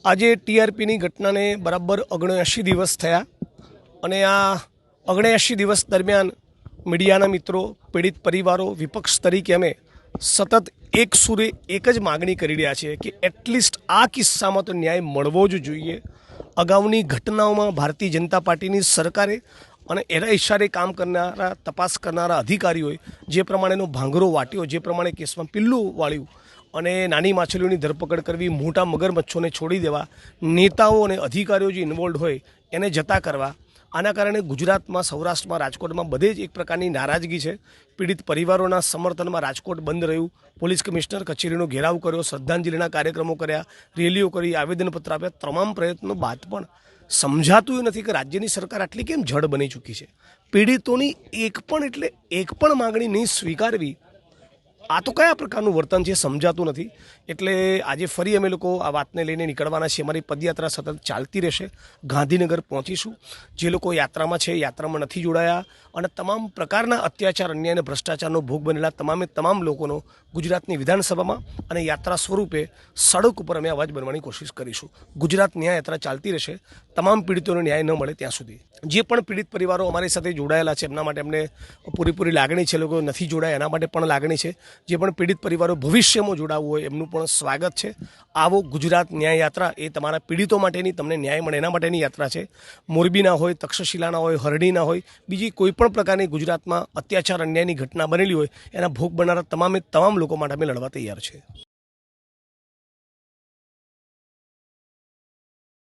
આજે ટીઆરપીની ઘટનાને બરાબર 79 દિવસ થયા અને આ 79 દિવસ દરમિયાન મીડિયાના મિત્રો, પીડિત પરિવારો, વિપક્ષ તરીકે અમે સતત એક સુરે એક જ માગણી કરી રહ્યા છીએ કે એટલીસ્ટ આ કિસ્સામાં તો ન્યાય મળવો જ જોઈએ। અગાઉની ઘટનાઓમાં ભારતીય જનતા પાર્ટીની સરકારે અને એના ઇશારે કામ કરનારા તપાસ કરનારા અધિકારીઓએ જે પ્રમાણેનો ભાંગરો વાટ્યો, જે પ્રમાણે કેસમાં પિલ્લું વાળ્યું અને નાની માછલીઓની ધરપકડ કરવી, મોટા મગરમચ્છોને છોડી દેવા, નેતાઓ અને અધિકારીઓ જે ઇન્વોલ્વ હોય એને જતા કરવા, આના કારણે ગુજરાતમાં, સૌરાષ્ટ્રમાં, રાજકોટમાં બધે જ એક પ્રકારની નારાજગી છે। પીડિત પરિવારોના સમર્થનમાં રાજકોટ બંધ રહ્યું, પોલીસ કમિશનર કચેરીનો ઘેરાવ કર્યો, શ્રદ્ધાંજલિના કાર્યક્રમો કર્યા, રેલીઓ કરી, આવેદનપત્ર આપ્યા, તમામ પ્રયત્નો બાદ પણ સમજાતું નથી કે રાજ્યની સરકાર આટલી કેમ જડ બની ચૂકી છે। પીડિતોની એક પણ માગણી નહીં સ્વીકારવી, આ તો કયા પ્રકારનું વર્તન છે સમજાતું નથી। એટલે આજે ફરી અમે લોકો આ વાતને લઈને નીકળવાના છીએ। અમારી પદયાત્રા સતત ચાલતી રહેશે, ગાંધીનગર પહોંચીશું। જે લોકો યાત્રામાં છે, યાત્રામાં નથી જોડાયા અને તમામ પ્રકારના અત્યાચાર, અન્યાય અને ભ્રષ્ટાચારનો ભોગ બનેલા તમામ લોકોનો ગુજરાતની વિધાનસભામાં અને યાત્રા સ્વરૂપે સડક ઉપર અમે અવાજ બનવાની કોશિશ કરીશું। ગુજરાત ન્યાય યાત્રા ચાલતી રહેશે તમામ પીડિતોને ન્યાય ન મળે ત્યાં સુધી। જે પણ પીડિત પરિવારો અમારી સાથે જોડાયેલા છે એમના માટે અમને પૂરેપૂરી લાગણી છે, લોકો નથી જોડાયા એના માટે પણ લાગણી છે। જે પણ પીડિત પરિવારો ભવિષ્યમાં જોડાવવું હોય એમનું પણ સ્વાગત છે। આવો ગુજરાત ન્યાય યાત્રા એ તમારા પીડિતો માટેની, તમને ન્યાય મળે એના માટેની યાત્રા છે। મોરબીના હોય, તક્ષશિલાના હોય, હરડીના હોય, બીજી કોઈ પણ પ્રકારની ગુજરાતમાં અત્યાચાર, અન્યાયની ઘટના બનેલી હોય એના ભોગ બનનારા તમામ લોકો માટે અમે લડવા તૈયાર છે।